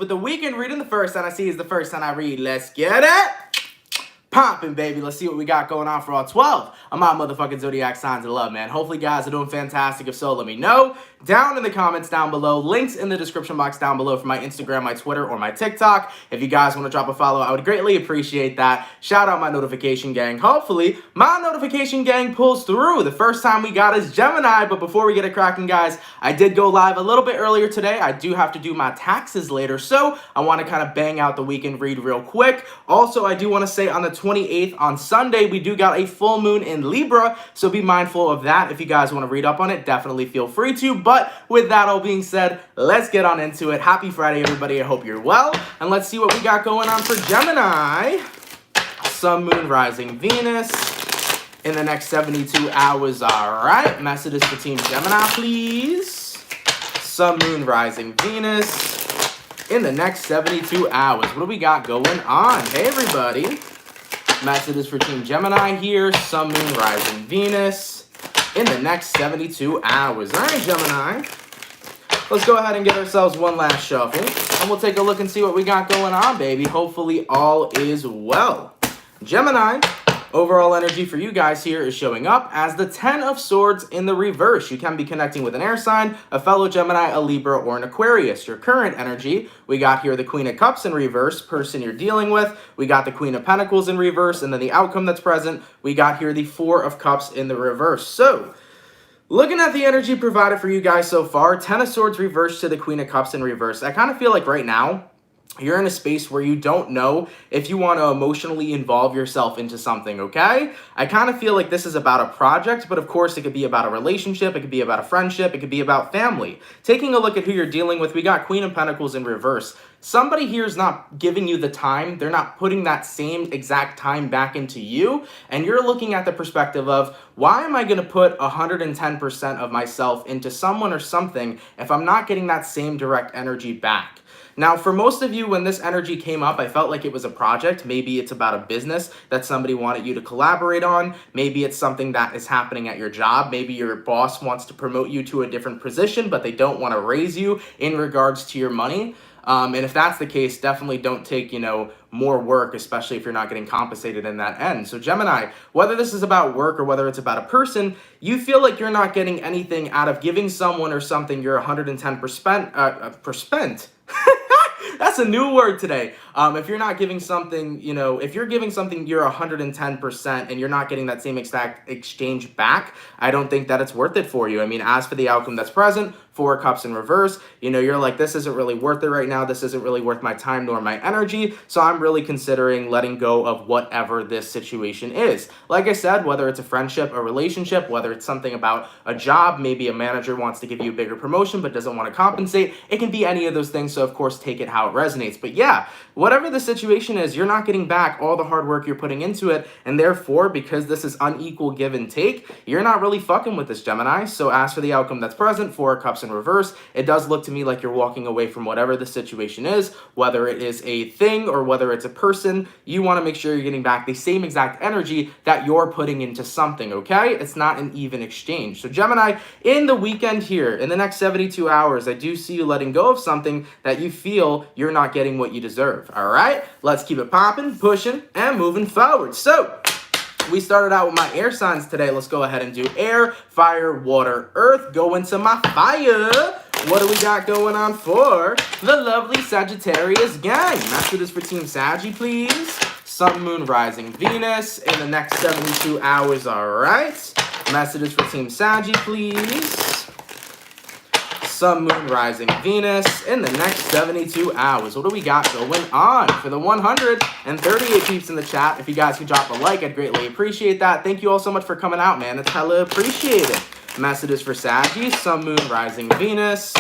with the weekend reading. The first sign I see is the first sign I read. Let's get it popping, baby. Let's see what we got going on for all 12 of my motherfucking zodiac signs of love, man. Hopefully, guys are doing fantastic. If so, let me know down in the comments down below. Links in the description box down below for my Instagram, my Twitter, or my TikTok. If you guys want to drop a follow, I would greatly appreciate that. Shout out my notification gang. Hopefully, my notification gang pulls through. The first time we got is Gemini, but before we get it cracking, guys, I did go live a little bit earlier today. I do have to do my taxes later, so I want to kind of bang out the weekend read real quick. Also, I do want to say on the 28th, on Sunday, we do got a full moon in Libra, so be mindful of that. If you guys want to read up on it, definitely feel free to. But with that all being said, let's get on into it. Happy Friday, everybody. I hope you're well. And let's see what we got going on for Gemini. Sun, Moon, Rising, Venus in the next 72 hours. All right. Messages for Team Gemini, please. Sun, Moon, Rising, Venus in the next 72 hours. What do we got going on? Hey, everybody. Messages for Team Gemini here. Sun, Moon, Rising, Venus in the next 72 hours. All right, Gemini. Let's go ahead and get ourselves one last shuffle, and we'll take a look and see what we got going on, baby. Hopefully, all is well. Gemini, overall energy for you guys here is showing up as the 10 of Swords in the reverse. You can be connecting with an air sign, a fellow Gemini, a Libra, or an Aquarius. Your current energy, we got here the Queen of Cups in reverse, person you're dealing with. We got the Queen of Pentacles in reverse, and then the outcome that's present, we got here the Four of Cups in the reverse. So, looking at the energy provided for you guys so far, 10 of Swords reversed to the Queen of Cups in reverse. I kind of feel like right now, you're in a space where you don't know if you want to emotionally involve yourself into something, okay? I kind of feel like this is about a project, but of course it could be about a relationship, it could be about a friendship, it could be about family. Taking a look at who you're dealing with, we got Queen of Pentacles in reverse. Somebody here is not giving you the time. They're not putting that same exact time back into you. And you're looking at the perspective of, why am I going to put 110% of myself into someone or something if I'm not getting that same direct energy back? Now, for most of you, when this energy came up, I felt like it was a project. Maybe it's about a business that somebody wanted you to collaborate on. Maybe it's something that is happening at your job. Maybe your boss wants to promote you to a different position, but they don't want to raise you in regards to your money. And if that's the case, definitely don't take, more work, especially if you're not getting compensated in that end. So Gemini, whether this is about work or whether it's about a person, you feel like you're not getting anything out of giving someone or something you're 110%. That's a new word today. If you're not giving something, if you're giving something you're 110% and you're not getting that same exact exchange back, I don't think that it's worth it for you. I mean, as for the outcome that's present, Four of Cups in reverse, you're like, this isn't really worth it right now. This isn't really worth my time nor my energy. So I'm really considering letting go of whatever this situation is. Like I said, whether it's a friendship, a relationship, whether it's something about a job, maybe a manager wants to give you a bigger promotion but doesn't want to compensate. It can be any of those things. So of course, take it how it resonates. But yeah, whatever the situation is, you're not getting back all the hard work you're putting into it. And therefore, because this is unequal give and take, you're not really fucking with this, Gemini. So as for the outcome that's present, Four of Cups in reverse, it does look to me like you're walking away from whatever the situation is, whether it is a thing or whether it's a person. You want to make sure you're getting back the same exact energy that you're putting into something, okay? It's not an even exchange. So Gemini, in the weekend here, in the next 72 hours, I do see you letting go of something that you feel you're not getting what you deserve, all right? Let's keep it popping, pushing, and moving forward. So, we started out with my air signs today. Let's go ahead and do air, fire, water, earth. Go into my fire. What do we got going on for the lovely Sagittarius gang? Messages for Team Saggy, please. Sun, Moon, Rising, Venus in the next 72 hours, all right? Messages for Team Saggy, please. Sun, Moon, Rising, Venus in the next 72 hours. What do we got going on for the 138 peeps in the chat? If you guys could drop a like, I'd greatly appreciate that. Thank you all so much for coming out, man. It's hella appreciated. Messages for Saggy, Sun, Moon, Rising, Venus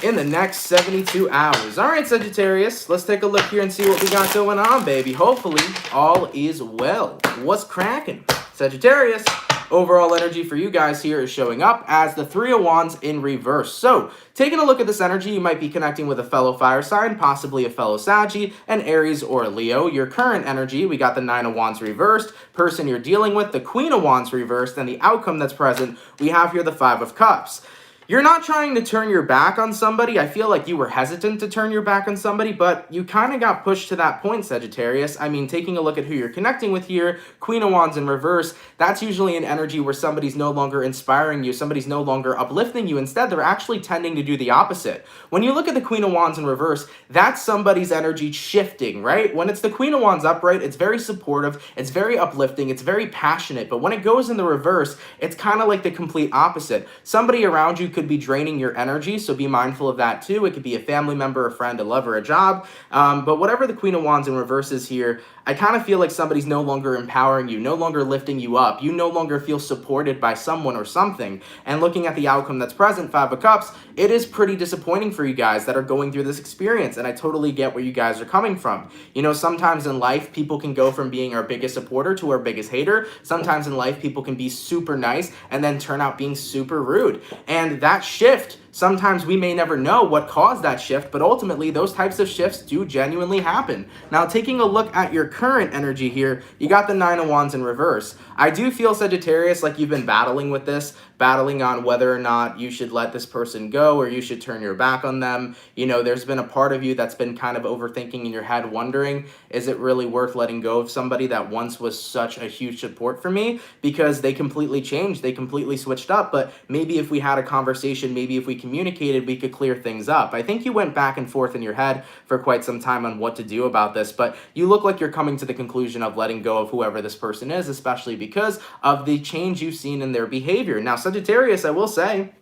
in the next 72 hours. All right, Sagittarius, let's take a look here and see what we got going on, baby. Hopefully, all is well. What's cracking? Sagittarius, overall energy for you guys here is showing up as the Three of Wands in reverse. So, taking a look at this energy, you might be connecting with a fellow fire sign, possibly a fellow Saggy, an Aries or a Leo. Your current energy, we got the Nine of Wands reversed, person you're dealing with, the Queen of Wands reversed, and the outcome that's present, we have here the Five of Cups. You're not trying to turn your back on somebody. I feel like you were hesitant to turn your back on somebody, but you kind of got pushed to that point, Sagittarius. I mean, taking a look at who you're connecting with here, Queen of Wands in reverse, that's usually an energy where somebody's no longer inspiring you, somebody's no longer uplifting you. Instead, they're actually tending to do the opposite. When you look at the Queen of Wands in reverse, that's somebody's energy shifting, right? When it's the Queen of Wands upright, it's very supportive, it's very uplifting, it's very passionate, but when it goes in the reverse, it's kind of like the complete opposite. Somebody around you could be draining your energy, so be mindful of that too. It could be a family member, a friend, a lover, a job, but whatever the Queen of Wands in reverse is here, I kind of feel like somebody's no longer empowering you, no longer lifting you up. You no longer feel supported by someone or something. And looking at the outcome that's present, Five of Cups, it is pretty disappointing for you guys that are going through this experience. And I totally get where you guys are coming from. You know, sometimes in life, people can go from being our biggest supporter to our biggest hater. Sometimes in life, people can be super nice and then turn out being super rude. And that shift, sometimes we may never know what caused that shift, but ultimately those types of shifts do genuinely happen. Now, taking a look at your current energy here, you got the Nine of Wands in reverse. I do feel, Sagittarius, like you've been battling with this, battling on whether or not you should let this person go or you should turn your back on them. You know, there's been a part of you that's been kind of overthinking in your head, wondering, is it really worth letting go of somebody that once was such a huge support for me? Because they completely changed, they completely switched up, but maybe if we had a conversation, maybe if we communicated, we could clear things up. I think you went back and forth in your head for quite some time on what to do about this, but you look like you're coming to the conclusion of letting go of whoever this person is, especially because of the change you've seen in their behavior. Now, Sagittarius, I will say,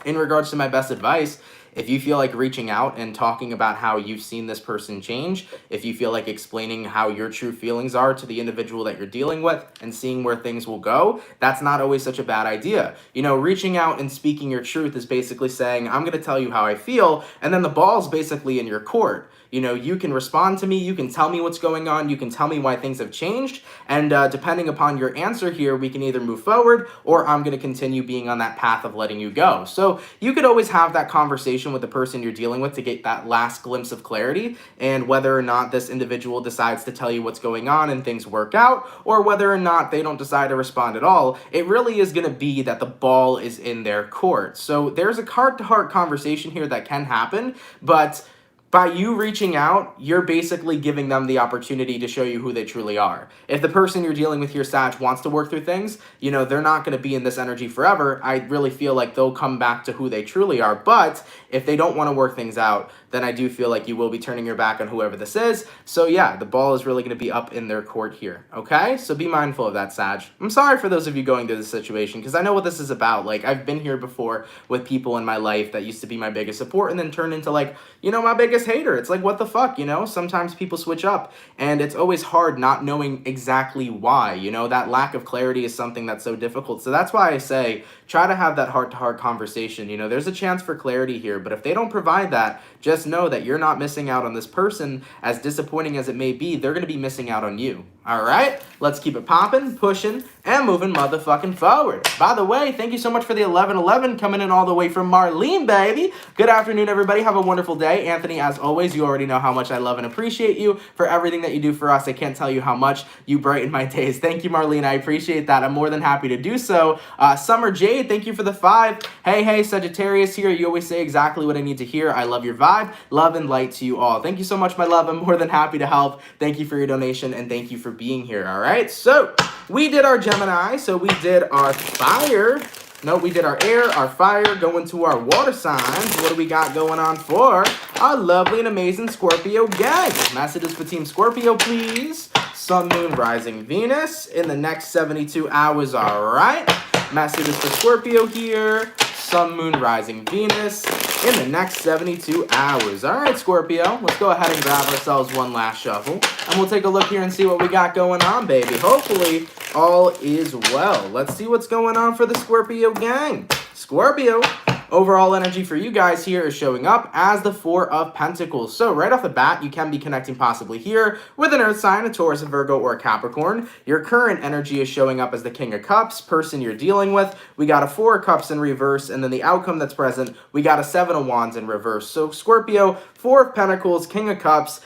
in regards to my best advice, if you feel like reaching out and talking about how you've seen this person change, if you feel like explaining how your true feelings are to the individual that you're dealing with and seeing where things will go, that's not always such a bad idea. You know, reaching out and speaking your truth is basically saying, I'm going to tell you how I feel, and then the ball's basically in your court. You know, you can respond to me, you can tell me what's going on, you can tell me why things have changed, and depending upon your answer here, we can either move forward or I'm going to continue being on that path of letting you go. So you could always have that conversation with the person you're dealing with to get that last glimpse of clarity, and whether or not this individual decides to tell you what's going on and things work out, or whether or not they don't decide to respond at all, it really is going to be that the ball is in their court. So there's a heart-to-heart conversation here that can happen, but by you reaching out, you're basically giving them the opportunity to show you who they truly are. If the person you're dealing with here, Sag, wants to work through things, you know, they're not going to be in this energy forever. I really feel like they'll come back to who they truly are. But if they don't want to work things out, then I do feel like you will be turning your back on whoever this is. So yeah, the ball is really going to be up in their court here, okay? So be mindful of that, Sag. I'm sorry for those of you going through this situation, because I know what this is about. Like, I've been here before with people in my life that used to be my biggest support and then turned into, like, you know, my biggest hater. It's like, what the fuck, you know? Sometimes people switch up, and it's always hard not knowing exactly why, you know? That lack of clarity is something that's so difficult. So that's why I say, try to have that heart-to-heart conversation. You know, there's a chance for clarity here, but if they don't provide that, just know that you're not missing out on this person. As disappointing as it may be, they're going to be missing out on you. All right? Let's keep it popping, pushing, and moving motherfucking forward. By the way, thank you so much for the 1111 coming in all the way from Marlene, baby. Good afternoon, everybody. Have a wonderful day. Anthony, as always, you already know how much I love and appreciate you for everything that you do for us. I can't tell you how much you brighten my days. Thank you, Marlene. I appreciate that. I'm more than happy to do so. Summer Jade, thank you for the 5. Hey, Sagittarius here. You always say exactly what I need to hear. I love your vibe. Love and light to you all. Thank you so much, my love. I'm more than happy to help. Thank you for your donation, and thank you for being here, all right? So we did our Gemini. So we did our fire. No, we did our air, our fire, going to our water signs. What do we got going on for our lovely and amazing Scorpio gang? Messages for Team Scorpio, please. Sun, Moon, Rising, Venus in the next 72 hours, all right? Messages for Scorpio here. Sun, Moon, Rising, Venus in the next 72 hours. All right, Scorpio, let's go ahead and grab ourselves one last shuffle, and we'll take a look here and see what we got going on, baby. Hopefully, all is well. Let's see what's going on for the Scorpio gang. Scorpio, overall energy for you guys here is showing up as the 4 of Pentacles. So right off the bat, you can be connecting possibly here with an Earth sign, a Taurus, a Virgo, or a Capricorn. Your current energy is showing up as the King of Cups, person you're dealing with. We got a 4 of Cups in reverse, and then the outcome that's present, we got a 7 of Wands in reverse. So Scorpio, 4 of Pentacles, King of Cups.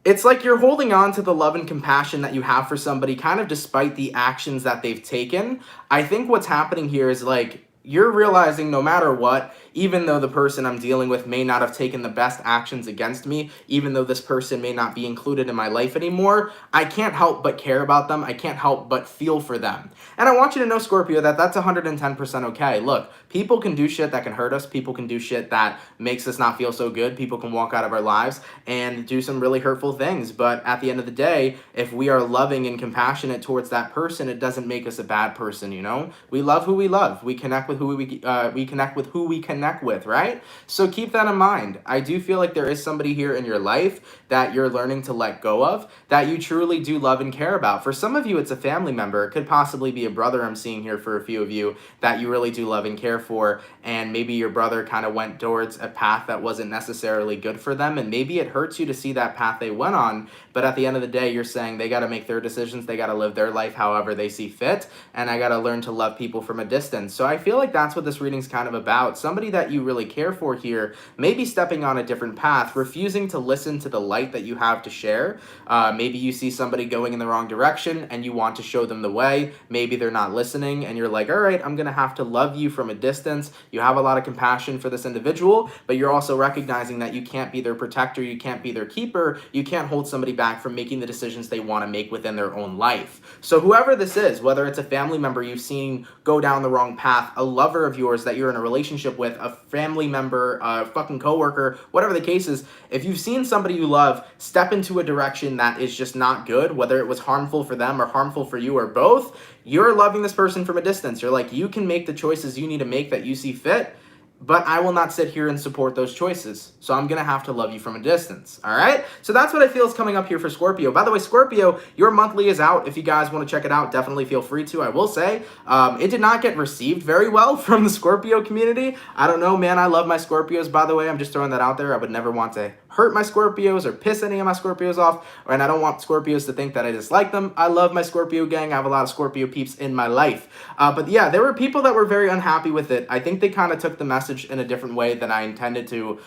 It's like you're holding on to the love and compassion that you have for somebody, kind of despite the actions that they've taken. I think what's happening here is like, you're realizing no matter what, even though the person I'm dealing with may not have taken the best actions against me, even though this person may not be included in my life anymore, I can't help but care about them. I can't help but feel for them. And I want you to know, Scorpio, that that's 110% okay. Look, people can do shit that can hurt us. People can do shit that makes us not feel so good. People can walk out of our lives and do some really hurtful things. But at the end of the day, if we are loving and compassionate towards that person, it doesn't make us a bad person, you know? We love who we love. We connect with who we connect with who we connect with, right? So keep that in mind. I do feel like there is somebody here in your life that you're learning to let go of, that you truly do love and care about. For some of you, it's a family member. It could possibly be a brother I'm seeing here for a few of you that you really do love and care for, and maybe your brother kind of went towards a path that wasn't necessarily good for them, and maybe it hurts you to see that path they went on, but at the end of the day, you're saying they got to make their decisions, they got to live their life however they see fit, and I got to learn to love people from a distance. So I feel like that's what this reading's kind of about. Somebody that you really care for here may be stepping on a different path, refusing to listen to the light that you have to share. Maybe you see somebody going in the wrong direction and you want to show them the way. Maybe they're not listening and you're like, all right, I'm going to have to love you from a distance. You have a lot of compassion for this individual, but you're also recognizing that you can't be their protector, you can't be their keeper, you can't hold somebody back from making the decisions they want to make within their own life. So whoever this is, whether it's a family member you've seen go down the wrong path, a lover of yours that you're in a relationship with, a family member, a fucking coworker, whatever the case is, if you've seen somebody you love step into a direction that is just not good, whether it was harmful for them or harmful for you or both, you're loving this person from a distance. You're like, you can make the choices you need to make that you see fit, but I will not sit here and support those choices. So I'm going to have to love you from a distance. All right? So that's what I feel is coming up here for Scorpio. By the way, Scorpio, your monthly is out. If you guys want to check it out, definitely feel free to. I will say, it did not get received very well from the Scorpio community. I don't know, man. I love my Scorpios, by the way. I'm just throwing that out there. I would never want to hurt my Scorpios or piss any of my Scorpios off, and I don't want Scorpios to think that I dislike them. I love my Scorpio gang. I have a lot of Scorpio peeps in my life. But yeah, there were people that were very unhappy with it. I think they kind of took the message in a different way than I intended to,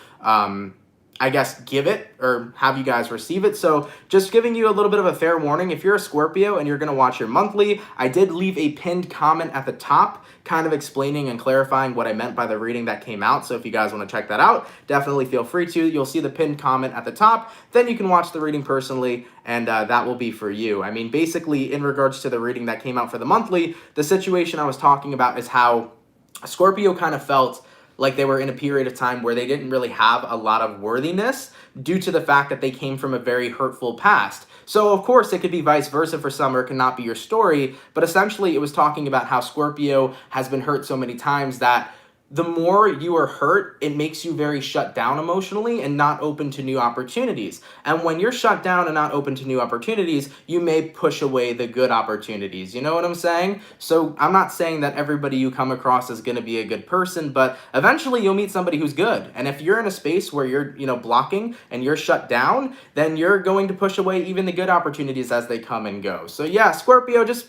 I guess, give it or have you guys receive it. So just giving you a little bit of a fair warning. If you're a Scorpio and you're going to watch your monthly, I did leave a pinned comment at the top kind of explaining and clarifying what I meant by the reading that came out. So if you guys want to check that out, definitely feel free to. You'll see the pinned comment at the top. Then you can watch the reading personally, and that will be for you. I mean, basically, in regards to the reading that came out for the monthly, the situation I was talking about is how Scorpio kind of felt like they were in a period of time where they didn't really have a lot of worthiness due to the fact that they came from a very hurtful past. So, of course, it could be vice versa for some, or it could not be your story, but essentially it was talking about how Scorpio has been hurt so many times that the more you are hurt, it makes you very shut down emotionally and not open to new opportunities. And when you're shut down and not open to new opportunities, you may push away the good opportunities. You know what I'm saying? So I'm not saying that everybody you come across is going to be a good person, but eventually you'll meet somebody who's good. And if you're in a space where you're, blocking and you're shut down, then you're going to push away even the good opportunities as they come and go. So yeah, Scorpio, just,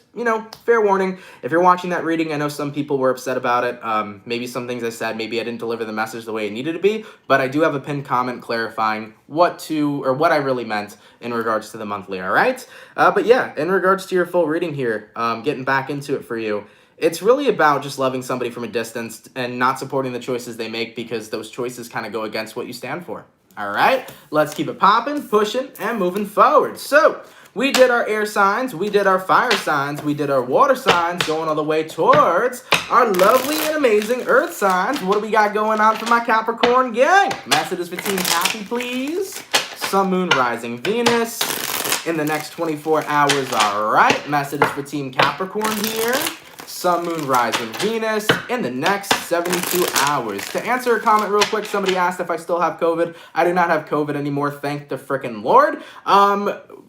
fair warning. If you're watching that reading, I know some people were upset about it. Maybe some things I said, maybe I didn't deliver the message the way it needed to be, but I do have a pinned comment clarifying what I really meant in regards to the monthly, all right? But yeah, in regards to your full reading here, getting back into it for you, it's really about just loving somebody from a distance and not supporting the choices they make because those choices kind of go against what you stand for. All right, let's keep it popping, pushing, and moving forward. So we did our air signs, we did our fire signs, we did our water signs, going all the way towards our lovely and amazing earth signs. What do we got going on for my Capricorn gang? Messages for Team Happy, please. Sun, Moon, Rising, Venus in the next 24 hours, all right. Messages for Team Capricorn here. Sun, Moon, Rising, Venus in the next 72 hours. To answer a comment real quick, somebody asked if I still have COVID. I do not have COVID anymore, thank the frickin' Lord.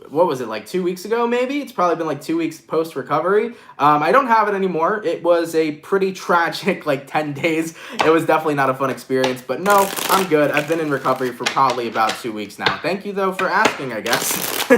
What was it, like 2 weeks ago maybe? It's probably been like 2 weeks post-recovery. I don't have it anymore. It was a pretty tragic 10 days. It was definitely not a fun experience, but no, I'm good. I've been in recovery for probably about 2 weeks now. Thank you though for asking, I guess.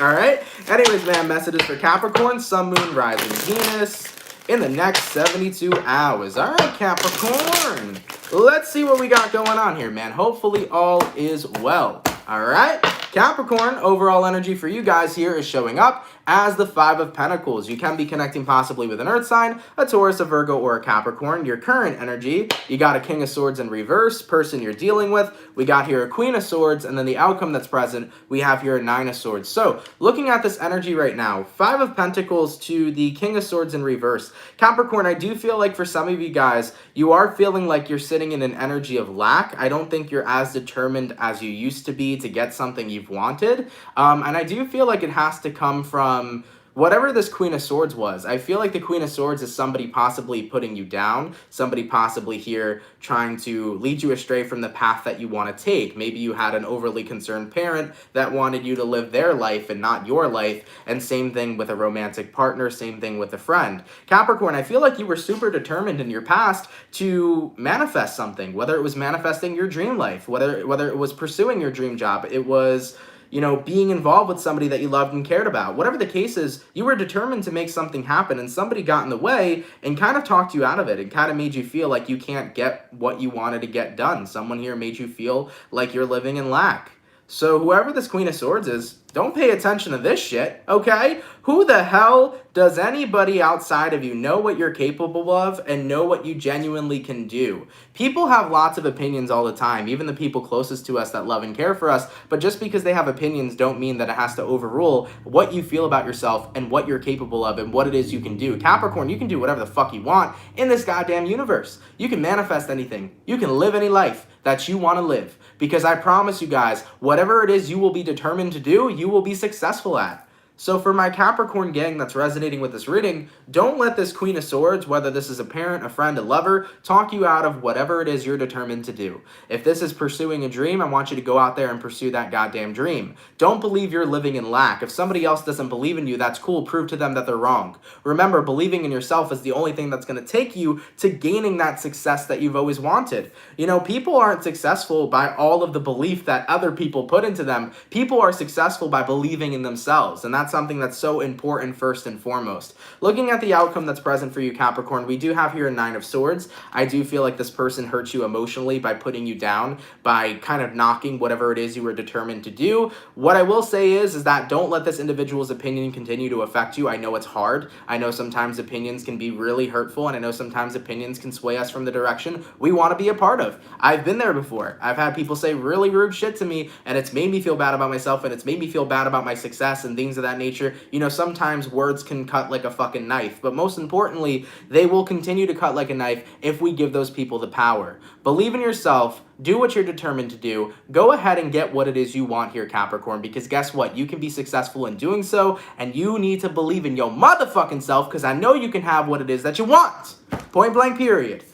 All right. Anyways, man, messages for Capricorn, Sun, Moon, Rising, Venus in the next 72 hours. All right, Capricorn. Let's see what we got going on here, man. Hopefully all is well. All right. Capricorn, overall energy for you guys here is showing up as the Five of Pentacles. You can be connecting possibly with an Earth sign, a Taurus, a Virgo, or a Capricorn. Your current energy, you got a King of Swords in reverse, person you're dealing with. We got here a Queen of Swords, and then the outcome that's present, we have here a Nine of Swords. So, looking at this energy right now, Five of Pentacles to the King of Swords in reverse. Capricorn, I do feel like for some of you guys, you are feeling like you're sitting in an energy of lack. I don't think you're as determined as you used to be to get something you've wanted. And I do feel like it has to come from whatever this Queen of Swords was. I feel like the Queen of Swords is somebody possibly putting you down, somebody possibly here trying to lead you astray from the path that you want to take. Maybe you had an overly concerned parent that wanted you to live their life and not your life, and same thing with a romantic partner, same thing with a friend. Capricorn, I feel like you were super determined in your past to manifest something, whether it was manifesting your dream life, whether it was pursuing your dream job, it was, you know, being involved with somebody that you loved and cared about. Whatever the case is, you were determined to make something happen, and somebody got in the way and kind of talked you out of it and kind of made you feel like you can't get what you wanted to get done. Someone here made you feel like you're living in lack. So whoever this Queen of Swords is, don't pay attention to this shit, okay? Who the hell does anybody outside of you know what you're capable of and know what you genuinely can do? People have lots of opinions all the time, even the people closest to us that love and care for us, but just because they have opinions don't mean that it has to overrule what you feel about yourself and what you're capable of and what it is you can do. Capricorn, you can do whatever the fuck you want in this goddamn universe. You can manifest anything. You can live any life that you want to live, because I promise you guys, whatever it is you will be determined to do, you will be successful at. So for my Capricorn gang that's resonating with this reading, don't let this Queen of Swords, whether this is a parent, a friend, a lover, talk you out of whatever it is you're determined to do. If this is pursuing a dream, I want you to go out there and pursue that goddamn dream. Don't believe you're living in lack. If somebody else doesn't believe in you, that's cool. Prove to them that they're wrong. Remember, believing in yourself is the only thing that's going to take you to gaining that success that you've always wanted. You know, people aren't successful by all of the belief that other people put into them. People are successful by believing in themselves, and that's something that's so important first and foremost. Looking at the outcome that's present for you, Capricorn, we do have here a Nine of Swords. I do feel like this person hurt you emotionally by putting you down, by kind of knocking whatever it is you were determined to do. What I will say is that don't let this individual's opinion continue to affect you. I know it's hard. I know sometimes opinions can be really hurtful, and I know sometimes opinions can sway us from the direction we want to be a part of. I've been there before. I've had people say really rude shit to me, and it's made me feel bad about myself, and it's made me feel bad about my success and things of that nature. You know, sometimes words can cut like a fucking knife, but most importantly, they will continue to cut like a knife if we give those people the power. Believe in yourself, do what you're determined to do, go ahead and get what it is you want here, Capricorn, because guess what? You can be successful in doing so, and you need to believe in your motherfucking self, because I know you can have what it is that you want. Point blank, period.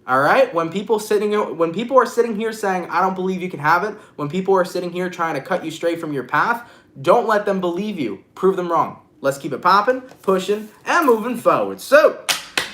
All right? When people are sitting here saying, I don't believe you can have it, when people are sitting here trying to cut you straight from your path, don't let them believe you. Prove them wrong. Let's keep it popping, pushing, and moving forward. So,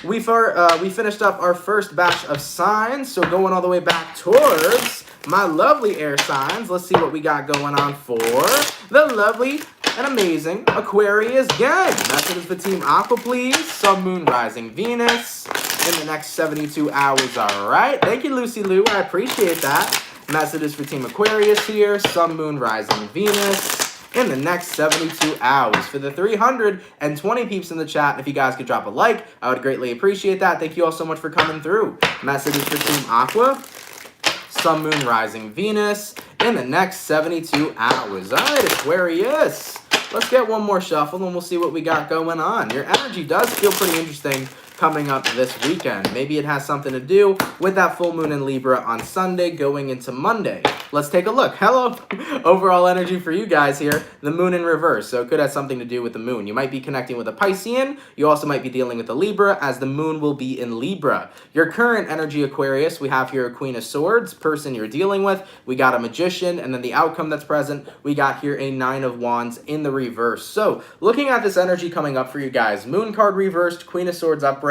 we finished up our first batch of signs. So, going all the way back towards my lovely air signs, let's see what we got going on for the lovely and amazing Aquarius gang. That's it for Team Aqua, please. Sun, Moon, Rising, Venus in the next 72 hours. All right. Thank you, Lucy Lou. I appreciate that. Messages for Team Aquarius here. Sun, Moon, Rising, Venus in the next 72 hours. For the 320 peeps in the chat, if you guys could drop a like, I would greatly appreciate that. Thank you all so much for coming through. Messages for Team Aqua. Sun, Moon, Rising, Venus in the next 72 hours. All right, Aquarius. Let's get one more shuffle and we'll see what we got going on. Your energy does feel pretty interesting coming up this weekend. Maybe it has something to do with that full moon in Libra on Sunday going into Monday. Let's take a look. Hello. Overall energy for you guys here. The moon in reverse. So it could have something to do with the moon. You might be connecting with a Piscean. You also might be dealing with a Libra, as the moon will be in Libra. Your current energy, Aquarius, we have here a Queen of Swords, person you're dealing with. We got a Magician, and then the outcome that's present, we got here a Nine of Wands in the reverse. So looking at this energy coming up for you guys, moon card reversed, Queen of Swords upright.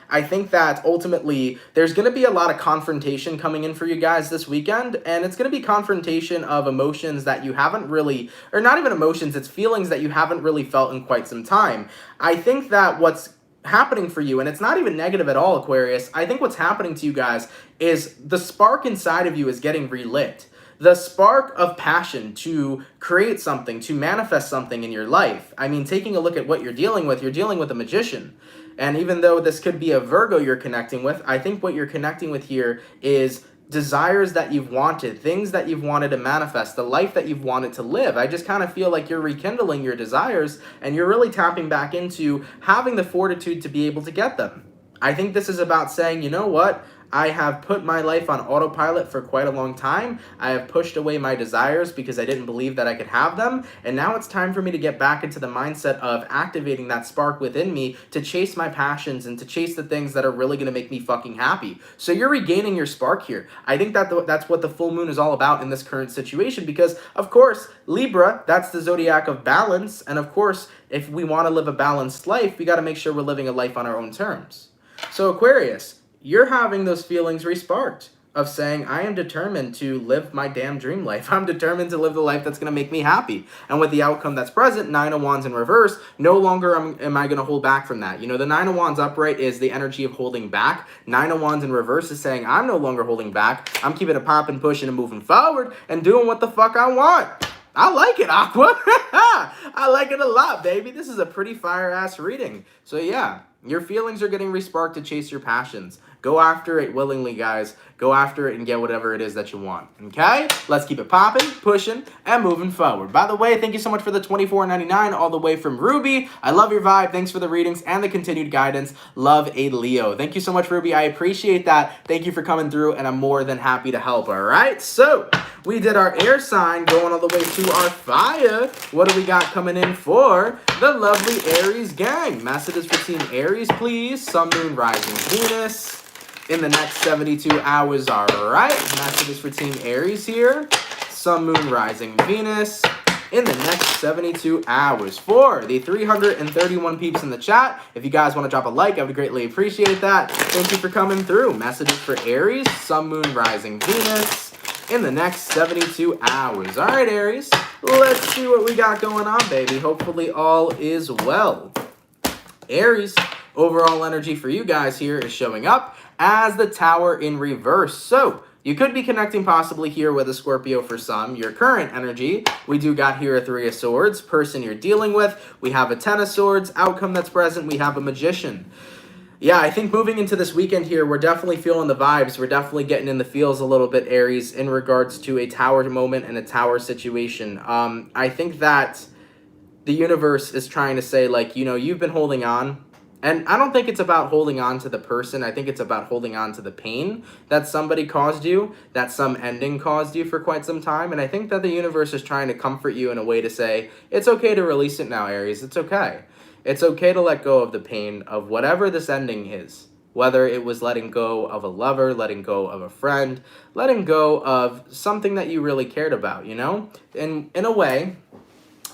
I think that ultimately there's going to be a lot of confrontation coming in for you guys this weekend, and it's going to be confrontation of emotions that you haven't really, or not even emotions, it's feelings that you haven't really felt in quite some time. I think that what's happening for you, and it's not even negative at all, Aquarius, I think what's happening to you guys is the spark inside of you is getting relit. The spark of passion to create something, to manifest something in your life. I mean, taking a look at what you're dealing with a magician. And even though this could be a Virgo you're connecting with, I think what you're connecting with here is desires that you've wanted, things that you've wanted to manifest, the life that you've wanted to live. I just kind of feel like you're rekindling your desires and you're really tapping back into having the fortitude to be able to get them. I think this is about saying, you know what? I have put my life on autopilot for quite a long time. I have pushed away my desires because I didn't believe that I could have them. And now it's time for me to get back into the mindset of activating that spark within me to chase my passions and to chase the things that are really going to make me fucking happy. So you're regaining your spark here. I think that's what the full moon is all about in this current situation because, of course, Libra, that's the zodiac of balance. And of course, if we want to live a balanced life, we got to make sure we're living a life on our own terms. So Aquarius, you're having those feelings re-sparked of saying, I am determined to live my damn dream life. I'm determined to live the life that's going to make me happy. And with the outcome that's present, 9 of Wands in reverse, no longer am I going to hold back from that. You know, the 9 of Wands upright is the energy of holding back. 9 of Wands in reverse is saying, I'm no longer holding back. I'm keeping it popping, pushing, and moving forward and doing what the fuck I want. I like it, Aqua. I like it a lot, baby. This is a pretty fire-ass reading. So yeah, your feelings are getting re-sparked to chase your passions. Go after it willingly, guys. Go after it and get whatever it is that you want, okay? Let's keep it popping, pushing, and moving forward. By the way, thank you so much for the $24.99 all the way from Ruby. I love your vibe. Thanks for the readings and the continued guidance. Love a Leo. Thank you so much, Ruby. I appreciate that. Thank you for coming through, and I'm more than happy to help, all right? So we did our air sign going all the way to our fire. What do we got coming in for the lovely Aries gang? Messages for Team Aries, please. Sun, Moon, Rising, Venus in the next 72 hours, all right? Messages for Team Aries here. Sun, Moon, Rising, Venus in the next 72 hours. For the 331 peeps in the chat, if you guys want to drop a like, I would greatly appreciate that. Thank you for coming through. Messages for Aries, Sun, Moon, Rising, Venus in the next 72 hours. All right, Aries, let's see what we got going on, baby. Hopefully all is well. Aries, overall energy for you guys here is showing up as the Tower in reverse. So you could be connecting possibly here with a Scorpio for some. Your current energy, we do got here a 3 of Swords. Person you're dealing with, we have a 10 of Swords. Outcome that's present, we have a Magician. Yeah, I think moving into this weekend here, we're definitely feeling the vibes. We're definitely getting in the feels a little bit, Aries, in regards to a Tower moment and a Tower situation. I think that the universe is trying to say, like, you know, you've been holding on. And I don't think it's about holding on to the person. I think it's about holding on to the pain that somebody caused you, that some ending caused you for quite some time. And I think that the universe is trying to comfort you in a way to say, it's okay to release it now, Aries. It's okay. It's okay to let go of the pain of whatever this ending is. Whether it was letting go of a lover, letting go of a friend, letting go of something that you really cared about, you know? And in a way,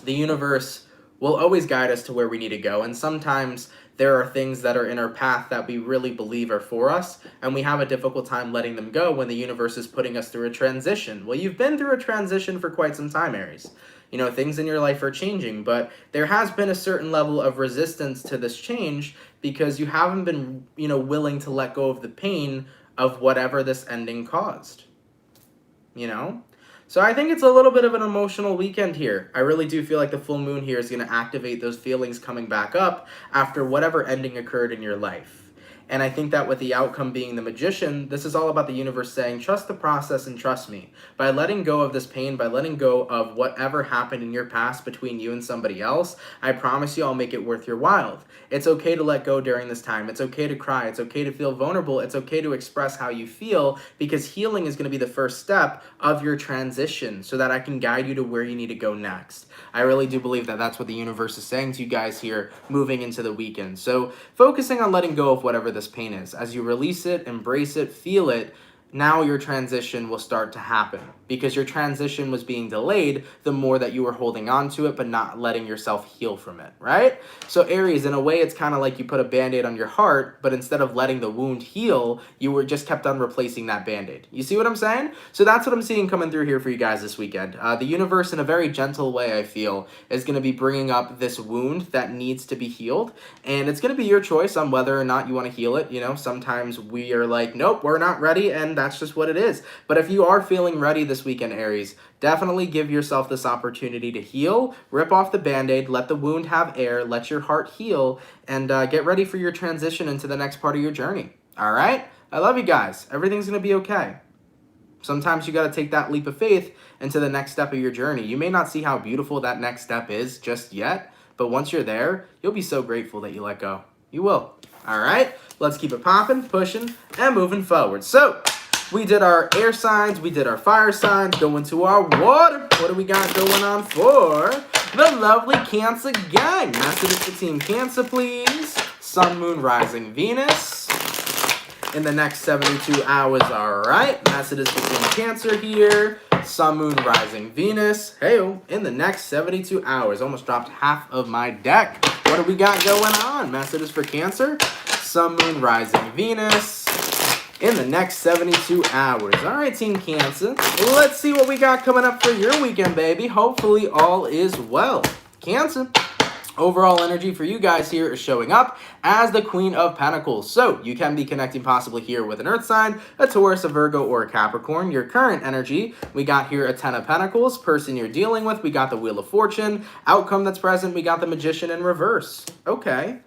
the universe will always guide us to where we need to go. And sometimes there are things that are in our path that we really believe are for us, and we have a difficult time letting them go when the universe is putting us through a transition. Well, you've been through a transition for quite some time, Aries. You know, things in your life are changing, but there has been a certain level of resistance to this change because you haven't been, you know, willing to let go of the pain of whatever this ending caused. You know? So I think it's a little bit of an emotional weekend here. I really do feel like the full moon here is going to activate those feelings coming back up after whatever ending occurred in your life. And I think that with the outcome being the Magician, this is all about the universe saying, trust the process and trust me. By letting go of this pain, by letting go of whatever happened in your past between you and somebody else, I promise you I'll make it worth your while. It's okay to let go during this time. It's okay to cry. It's okay to feel vulnerable. It's okay to express how you feel, because healing is going to be the first step of your transition so that I can guide you to where you need to go next. I really do believe that that's what the universe is saying to you guys here moving into the weekend. So focusing on letting go of whatever this pain is. As you release it, embrace it, feel it, now your transition will start to happen, because your transition was being delayed the more that you were holding on to it but not letting yourself heal from it, right? So Aries, in a way, it's kind of like you put a Band-Aid on your heart, but instead of letting the wound heal, you were just kept on replacing that Band-Aid. You see what I'm saying? So that's what I'm seeing coming through here for you guys this weekend. The universe, in a very gentle way, I feel, is going to be bringing up this wound that needs to be healed, and it's going to be your choice on whether or not you want to heal it. You know, sometimes we are like, nope, we're not ready, and That's just what it is. But if you are feeling ready this weekend, Aries, definitely give yourself this opportunity to heal, rip off the Band-Aid, let the wound have air, let your heart heal, and get ready for your transition into the next part of your journey. All right? I love you guys. Everything's going to be okay. Sometimes you got to take that leap of faith into the next step of your journey. You may not see how beautiful that next step is just yet, but once you're there, you'll be so grateful that you let go. You will. All right, let's keep it popping, pushing, and moving forward. So we did our air signs, we did our fire signs, go into our water. What do we got going on for the lovely Cancer gang? Message to Team Cancer, please. Sun, Moon, Rising, Venus. In the next 72 hours, all right. Messages between Cancer here. Sun, Moon, Rising, Venus. Hey-o. In the next 72 hours. Almost dropped half of my deck. What do we got going on? Messages for Cancer. Sun, Moon, Rising, Venus. In the next 72 hours. All right, Team Cancer. Let's see what we got coming up for your weekend, baby. Hopefully all is well. Cancer. Overall energy for you guys here is showing up as the Queen of Pentacles. So you can be connecting possibly here with an Earth sign, a Taurus, a Virgo, or a Capricorn. Your current energy, we got here a Ten of Pentacles. Person you're dealing with, we got the Wheel of Fortune. Outcome that's present, we got the Magician in reverse. Okay.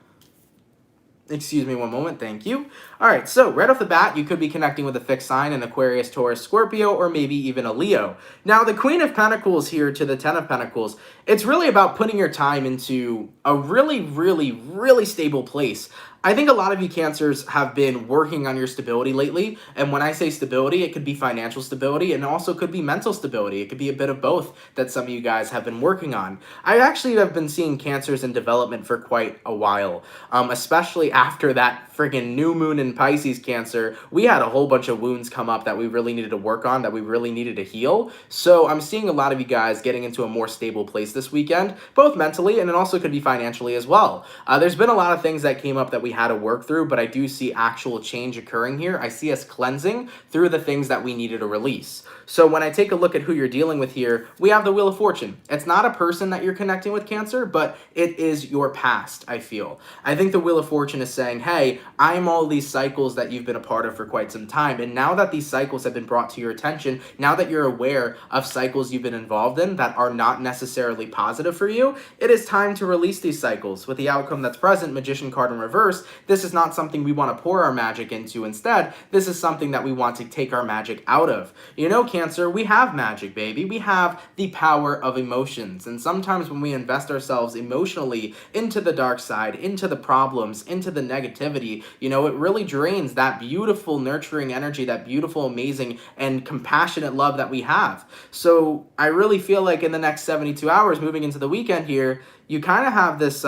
Excuse me one moment, thank you. All right, so right off the bat, you could be connecting with a fixed sign, an Aquarius, Taurus, Scorpio, or maybe even a Leo. Now, the Queen of Pentacles here to the Ten of Pentacles, it's really about putting your time into a really stable place. I think a lot of you Cancers have been working on your stability lately, and when I say stability, it could be financial stability and also could be mental stability. It could be a bit of both that some of you guys have been working on. I actually have been seeing Cancers in development for quite a while, especially after that friggin' new moon in Pisces, Cancer. We had a whole bunch of wounds come up that we really needed to work on, that we really needed to heal. So I'm seeing a lot of you guys getting into a more stable place this weekend, both mentally and it also could be financially as well. There's been a lot of things that came up that we had to work through, but I do see actual change occurring here. I see us cleansing through the things that we needed to release. So when I take a look at who you're dealing with here, we have the Wheel of Fortune. It's not a person that you're connecting with, Cancer, but it is your past, I feel. I think the Wheel of Fortune is saying, hey, I'm all these cycles that you've been a part of for quite some time, and now that these cycles have been brought to your attention, now that you're aware of cycles you've been involved in that are not necessarily positive for you, it is time to release these cycles. With the outcome that's present, Magician card in reverse, this is not something we want to pour our magic into. Instead, this is something that we want to take our magic out of. You know, Cancer, we have magic, baby. We have the power of emotions. And sometimes when we invest ourselves emotionally into the dark side, into the problems, into the negativity, you know, it really drains that beautiful, nurturing energy, that beautiful, amazing, and compassionate love that we have. So I really feel like in the next 72 hours, moving into the weekend here, you kind of have this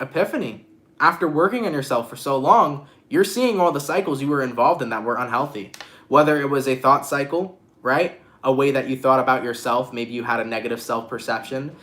epiphany. After working on yourself for so long, you're seeing all the cycles you were involved in that were unhealthy. Whether it was a thought cycle, right? A way that you thought about yourself, maybe you had a negative self-perception,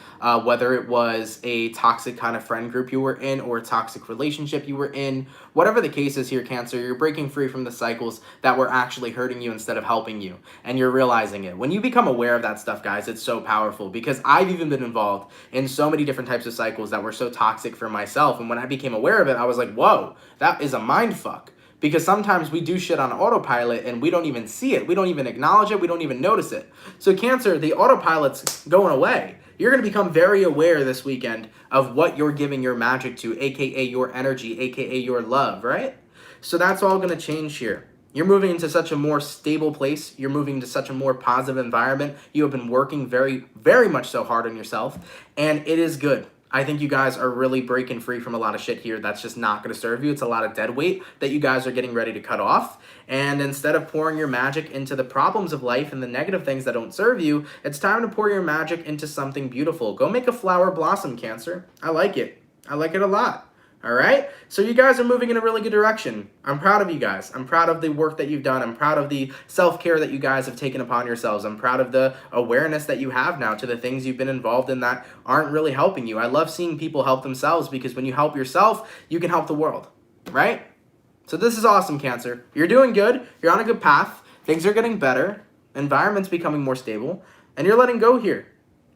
whether it was a toxic kind of friend group you were in or a toxic relationship you were in, whatever the case is here, Cancer, you're breaking free from the cycles that were actually hurting you instead of helping you, and you're realizing it. When you become aware of that stuff, guys, it's so powerful, because I've even been involved in so many different types of cycles that were so toxic for myself, and when I became aware of it, I was like, whoa, that is a mind fuck. Because sometimes we do shit on autopilot and we don't even see it. We don't even acknowledge it. We don't even notice it. So Cancer, the autopilot's going away. You're going to become very aware this weekend of what you're giving your magic to, aka your energy, aka your love, right? So that's all going to change here. You're moving into such a more stable place. You're moving into such a more positive environment. You have been working very much so hard on yourself, and it is good. I think you guys are really breaking free from a lot of shit here that's just not going to serve you. It's a lot of dead weight that you guys are getting ready to cut off. And instead of pouring your magic into the problems of life and the negative things that don't serve you, it's time to pour your magic into something beautiful. Go make a flower blossom, Cancer. I like it. I like it a lot. All right? So you guys are moving in a really good direction. I'm proud of you guys. I'm proud of the work that you've done. I'm proud of the self-care that you guys have taken upon yourselves. I'm proud of the awareness that you have now to the things you've been involved in that aren't really helping you. I love seeing people help themselves, because when you help yourself, you can help the world, right? So this is awesome, Cancer. You're doing good. You're on a good path. Things are getting better. Environment's becoming more stable. And you're letting go here.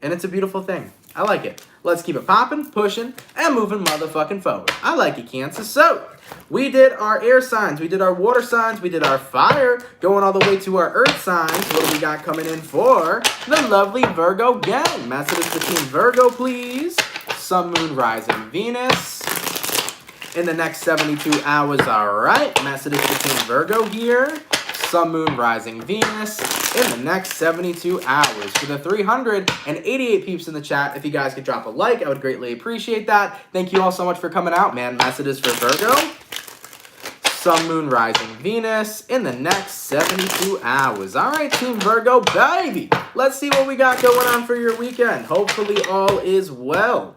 And it's a beautiful thing. I like it. Let's keep it popping, pushing, and moving motherfucking forward. I like it, Cancer. So, we did our air signs, we did our water signs, we did our fire, going all the way to our earth signs. What do we got coming in for the lovely Virgo gang? Messages for Team Virgo, please. Sun, Moon, Rising, Venus. In the next 72 hours, all right. Messages for Team Virgo here. Sun, Moon, Rising, Venus. In the next 72 hours. For the 388 peeps in the chat, if you guys could drop a like, I would greatly appreciate that. Thank you all so much for coming out, man. Messages for Virgo. Sun, Moon, Rising, Venus. In the next 72 hours. All right, Team Virgo, baby. Let's see what we got going on for your weekend. Hopefully all is well.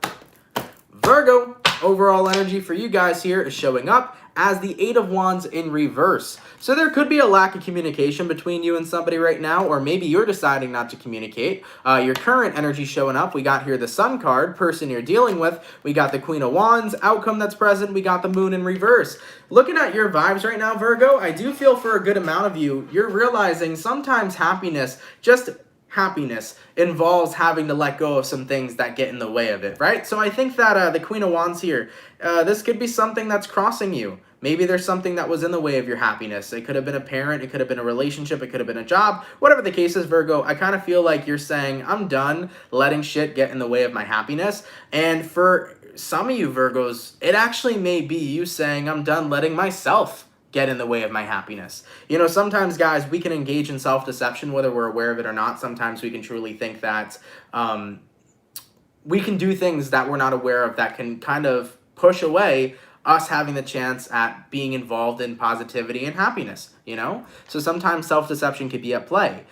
Virgo, overall energy for you guys here is showing up as the Eight of Wands in reverse. So there could be a lack of communication between you and somebody right now, or maybe you're deciding not to communicate. Your current energy showing up, we got here the Sun card, person you're dealing with. We got the Queen of Wands, outcome that's present. We got the Moon in reverse. Looking at your vibes right now, Virgo, I do feel for a good amount of you, you're realizing sometimes happiness involves having to let go of some things that get in the way of it, right? So I think that the Queen of Wands here, this could be something that's crossing you. Maybe there's something that was in the way of your happiness. It could have been a parent, it could have been a relationship, it could have been a job. Whatever the case is, Virgo, I kind of feel like you're saying, I'm done letting shit get in the way of my happiness. And for some of you Virgos, it actually may be you saying, I'm done letting myself get in the way of my happiness. You know, sometimes, guys, we can engage in self-deception, whether we're aware of it or not. Sometimes we can truly think that we can do things that we're not aware of that can kind of push away us having the chance at being involved in positivity and happiness, you know? So sometimes self-deception could be at play.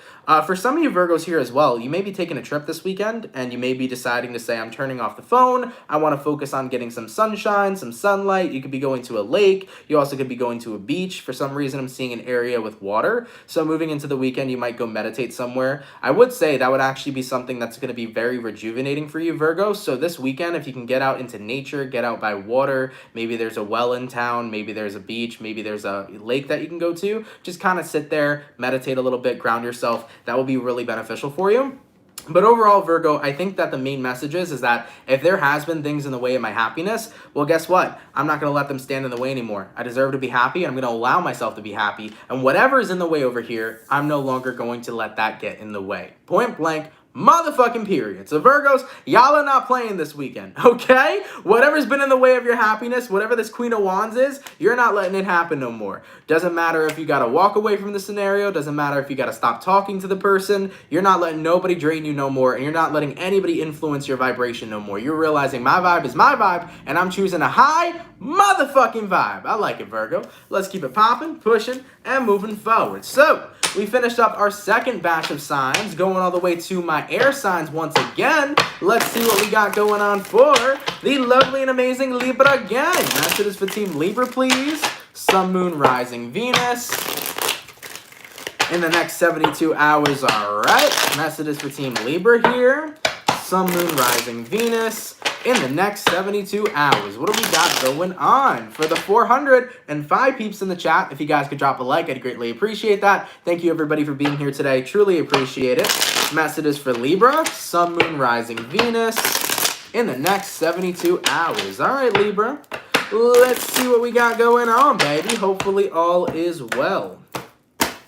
For some of you Virgos here as well, you may be taking a trip this weekend, and you may be deciding to say, I'm turning off the phone, I want to focus on getting some sunshine, some sunlight. You could be going to a lake, you also could be going to a beach. For some reason, I'm seeing an area with water, so moving into the weekend, you might go meditate somewhere. I would say that would actually be something that's going to be very rejuvenating for you, Virgo. So this weekend, if you can get out into nature, get out by water, maybe there's a well in town, maybe there's a beach, maybe there's a lake that you can go to, just kind of sit there, meditate a little bit, ground yourself. That will be really beneficial for you. But overall, Virgo, I think that the main message is that if there has been things in the way of my happiness, well, guess what? I'm not going to let them stand in the way anymore. I deserve to be happy, and I'm going to allow myself to be happy. And whatever is in the way over here, I'm no longer going to let that get in the way. Point blank. Motherfucking period. So Virgos, y'all are not playing this weekend, okay? Whatever's been in the way of your happiness, whatever this Queen of Wands is, you're not letting it happen no more. Doesn't matter if you gotta walk away from the scenario, doesn't matter if you gotta stop talking to the person, you're not letting nobody drain you no more, and you're not letting anybody influence your vibration no more. You're realizing my vibe is my vibe, and I'm choosing a high motherfucking vibe. I like it, Virgo. Let's keep it popping, pushing, and moving forward. So, we finished up our second batch of signs, going all the way to my air signs once again. Let's see what we got going on for the lovely and amazing Libra gang. Messages for Team Libra, please. Sun, Moon, Rising, Venus. In the next 72 hours, all right. Messages for Team Libra here. Sun, Moon, Rising, Venus. In the next 72 hours, what do we got going on? For the 405 peeps in the chat, if you guys could drop a like, I'd greatly appreciate that. Thank you, everybody, for being here today. Truly appreciate it. Messages for Libra, Sun, Moon, Rising, Venus. In the next 72 hours. All right, Libra. Let's see what we got going on, baby. Hopefully all is well.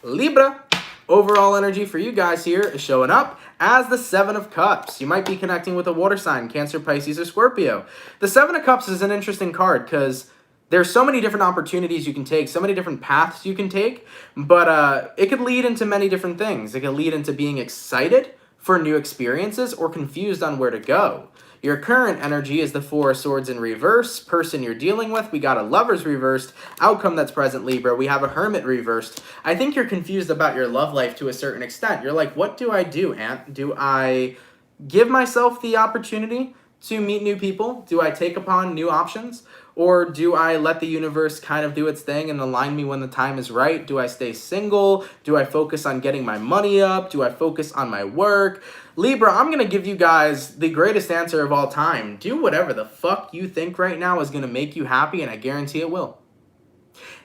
Libra, overall energy for you guys here is showing up as the Seven of Cups. You might be connecting with a water sign, Cancer, Pisces, or Scorpio. The Seven of Cups is an interesting card because there's so many different opportunities you can take, so many different paths you can take, but it could lead into many different things. It could lead into being excited for new experiences or confused on where to go. Your current energy is the Four of Swords in reverse. Person you're dealing with, we got a Lovers reversed. Outcome that's present, Libra, we have a Hermit reversed. I think you're confused about your love life to a certain extent. You're like, what do I do, Ant? Do I give myself the opportunity to meet new people? Do I take upon new options? Or do I let the universe kind of do its thing and align me when the time is right? Do I stay single? Do I focus on getting my money up? Do I focus on my work? Libra, I'm going to give you guys the greatest answer of all time. Do whatever the fuck you think right now is going to make you happy, and I guarantee it will.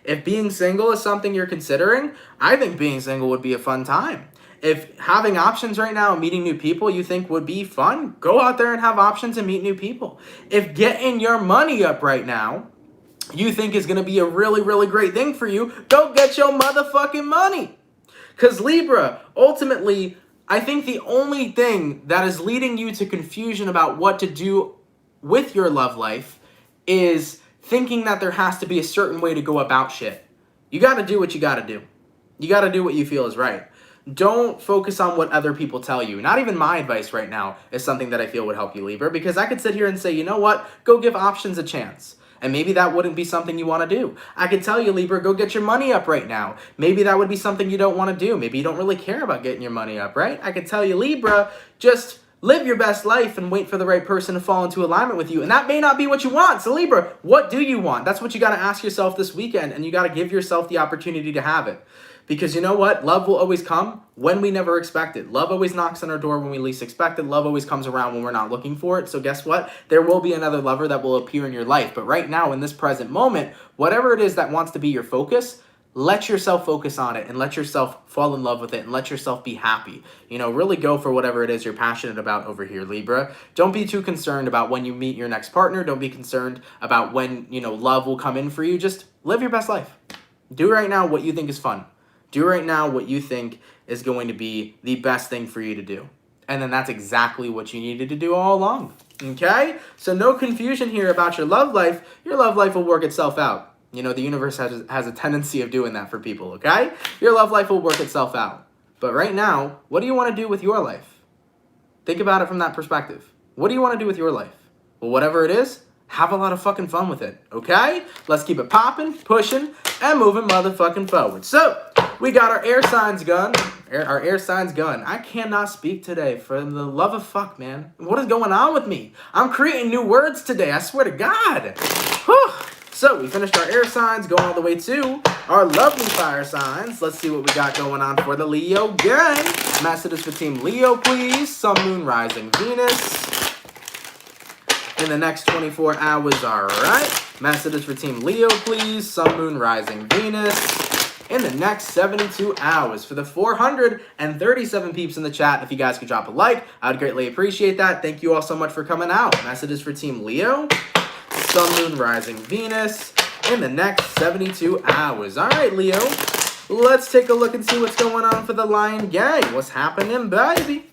If being single is something you're considering, I think being single would be a fun time. If having options right now and meeting new people you think would be fun, go out there and have options and meet new people. If getting your money up right now you think is going to be a really, really great thing for you, go get your motherfucking money. Because Libra, ultimately, I think the only thing that is leading you to confusion about what to do with your love life is thinking that there has to be a certain way to go about shit. You got to do what you got to do. You got to do what you feel is right. Don't focus on what other people tell you. Not even my advice right now is something that I feel would help you, Libra, because I could sit here and say, you know what? Go give options a chance. And maybe that wouldn't be something you want to do. I could tell you, Libra, go get your money up right now. Maybe that would be something you don't want to do. Maybe you don't really care about getting your money up, right? I could tell you, Libra, just live your best life and wait for the right person to fall into alignment with you. And that may not be what you want. So Libra, what do you want? That's what you got to ask yourself this weekend. And you got to give yourself the opportunity to have it. Because you know what? Love will always come when we never expect it. Love always knocks on our door when we least expect it. Love always comes around when we're not looking for it. So guess what? There will be another lover that will appear in your life. But right now, in this present moment, whatever it is that wants to be your focus, let yourself focus on it and let yourself fall in love with it and let yourself be happy. You know, really go for whatever it is you're passionate about over here, Libra. Don't be too concerned about when you meet your next partner. Don't be concerned about when, you know, love will come in for you. Just live your best life. Do right now what you think is fun. Do right now what you think is going to be the best thing for you to do. And then that's exactly what you needed to do all along. Okay? So no confusion here about your love life. Your love life will work itself out. You know, the universe has a tendency of doing that for people, okay? Your love life will work itself out. But right now, what do you want to do with your life? Think about it from that perspective. What do you want to do with your life? Well, whatever it is, have a lot of fucking fun with it, okay? Let's keep it popping, pushing, and moving motherfucking forward. So, we got our air signs gun. Our air signs gun. I cannot speak today for the love of fuck, man. What is going on with me? I'm creating new words today. I swear to God. Whew. So we finished our air signs, going all the way to our lovely fire signs. Let's see what we got going on for the Leo gang. Messages for Team Leo, please. Sun, Moon, Rising, Venus. In the next 24 hours, all right. Messages for Team Leo, please. Sun, Moon, Rising, Venus. In the next 72 hours. For the 437 peeps in the chat, if you guys could drop a like, I would greatly appreciate that. Thank you all so much for coming out. Messages for Team Leo. Sun, Moon, Rising, Venus. In the next 72 hours. All right, Leo. Let's take a look and see what's going on for the Lion Gang. What's happening, baby?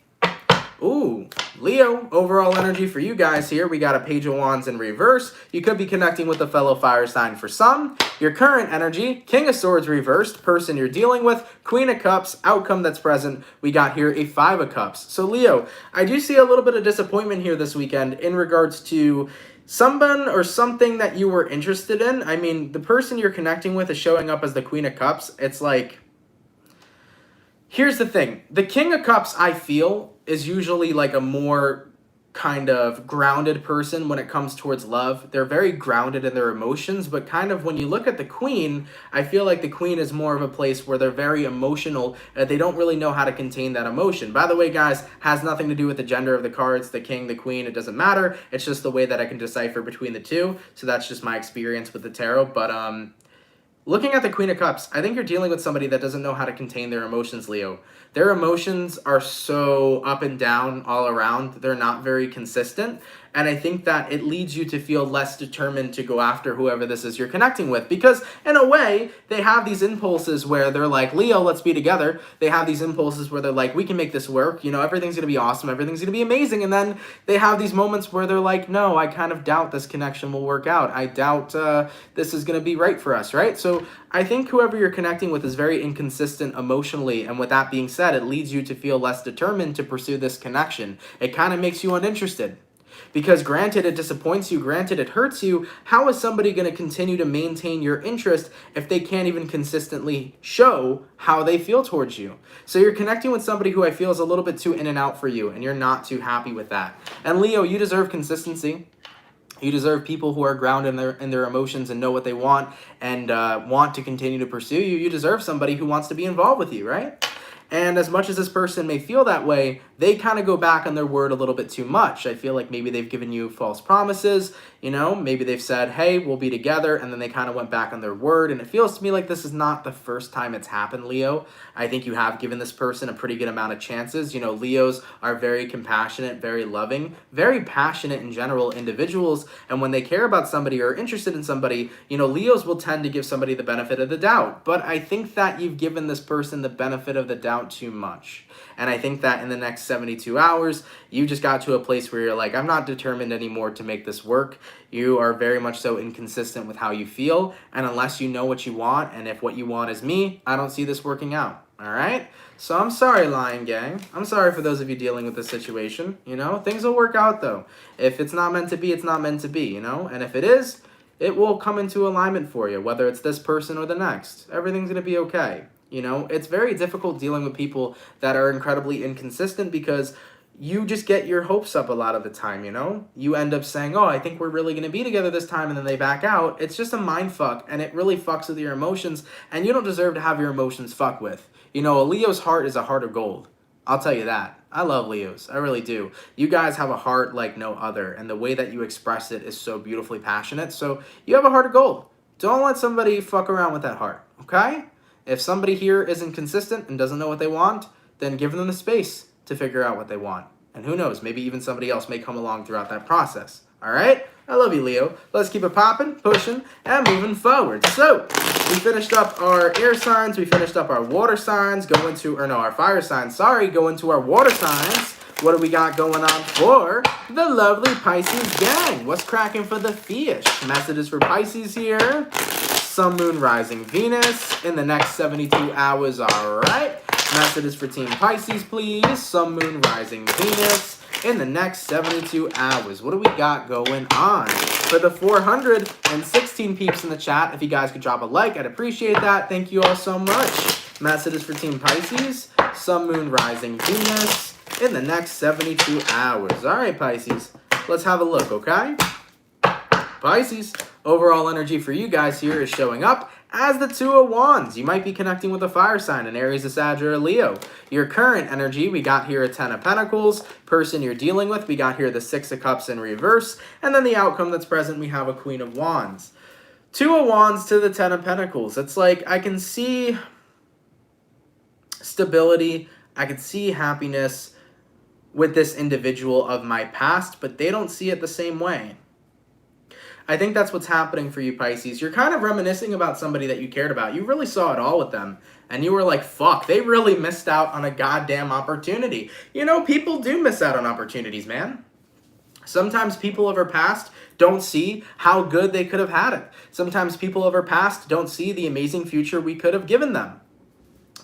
Ooh, Leo, overall energy for you guys here. We got a Page of Wands in reverse. You could be connecting with a fellow fire sign for some. Your current energy, King of Swords reversed, person you're dealing with, Queen of Cups, outcome that's present. We got here a Five of Cups. So Leo, I do see a little bit of disappointment here this weekend in regards to someone or something that you were interested in. I mean, the person you're connecting with is showing up as the Queen of Cups. It's like, here's the thing. The King of Cups, I feel, is usually like a more kind of grounded person when it comes towards love. They're very grounded in their emotions, but kind of when you look at the Queen, I feel like the Queen is more of a place where they're very emotional and they don't really know how to contain that emotion. By the way, guys, has nothing to do with the gender of the cards, the King, the Queen, it doesn't matter. It's just the way that I can decipher between the two. So that's just my experience with the tarot. But looking at the Queen of Cups, I think you're dealing with somebody that doesn't know how to contain their emotions, Leo. Their emotions are so up and down all around. They're not very consistent. And I think that it leads you to feel less determined to go after whoever this is you're connecting with. Because in a way, they have these impulses where they're like, Leo, let's be together. They have these impulses where they're like, we can make this work. You know, everything's going to be awesome. Everything's going to be amazing. And then they have these moments where they're like, no, I kind of doubt this connection will work out. I doubt this is going to be right for us, right? So I think whoever you're connecting with is very inconsistent emotionally. And with that being said, it leads you to feel less determined to pursue this connection. It kind of makes you uninterested. Because granted, it disappoints you, granted, it hurts you, how is somebody going to continue to maintain your interest if they can't even consistently show how they feel towards you? So you're connecting with somebody who I feel is a little bit too in and out for you, and you're not too happy with that. And Leo, you deserve consistency. You deserve people who are grounded in their emotions and know what they want and want to continue to pursue you. You deserve somebody who wants to be involved with you, right? And as much as this person may feel that way, they kind of go back on their word a little bit too much. I feel like maybe they've given you false promises, you know, maybe they've said, hey, we'll be together, and then they kind of went back on their word. And it feels to me like this is not the first time it's happened, Leo. I think you have given this person a pretty good amount of chances. You know, Leos are very compassionate, very loving, very passionate in general individuals. And when they care about somebody or are interested in somebody, you know, Leos will tend to give somebody the benefit of the doubt. But I think that you've given this person the benefit of the doubt too much. And I think that in the next 72 hours, you just got to a place where you're like, I'm not determined anymore to make this work. You are very much so inconsistent with how you feel. And unless you know what you want, and if what you want is me, I don't see this working out. All right? So I'm sorry, Lion Gang. I'm sorry for those of you dealing with this situation. You know, things will work out, though. If it's not meant to be, it's not meant to be, you know? And if it is, it will come into alignment for you, whether it's this person or the next. Everything's going to be okay. You know, it's very difficult dealing with people that are incredibly inconsistent because you just get your hopes up a lot of the time, you know? You end up saying, oh, I think we're really going to be together this time, and then they back out. It's just a mind fuck, and it really fucks with your emotions, and you don't deserve to have your emotions fucked with. You know, a Leo's heart is a heart of gold. I'll tell you that. I love Leos. I really do. You guys have a heart like no other, and the way that you express it is so beautifully passionate, so you have a heart of gold. Don't let somebody fuck around with that heart, okay? If somebody here isn't consistent and doesn't know what they want, then give them the space to figure out what they want. And who knows, maybe even somebody else may come along throughout that process. All right? I love you, Leo. Let's keep it popping, pushing, and moving forward. So, we finished up our air signs. We finished up our water signs. Our fire signs. Sorry, go into our water signs. What do we got going on for the lovely Pisces gang? What's cracking for the fish? Messages for Pisces here. Sun, Moon, Rising, Venus in the next 72 hours, all right? Messages for Team Pisces, please. Sun, Moon, Rising, Venus in the next 72 hours. What do we got going on? For the 416 peeps in the chat, if you guys could drop a like, I'd appreciate that. Thank you all so much. Messages for Team Pisces. Sun, Moon, Rising, Venus in the next 72 hours. All right, Pisces, let's have a look, okay? Pisces, overall energy for you guys here is showing up as the Two of Wands. You might be connecting with a fire sign, an Aries, a Sag, or a Leo. Your current energy, we got here a Ten of Pentacles. Person you're dealing with, we got here the Six of Cups in reverse. And then the outcome that's present, we have a Queen of Wands. Two of Wands to the Ten of Pentacles. It's like I can see stability. I can see happiness with this individual of my past, but they don't see it the same way. I think that's what's happening for you, Pisces. You're kind of reminiscing about somebody that you cared about. You really saw it all with them. And you were like, fuck, they really missed out on a goddamn opportunity. You know, people do miss out on opportunities, man. Sometimes people of our past don't see how good they could have had it. Sometimes people of our past don't see the amazing future we could have given them.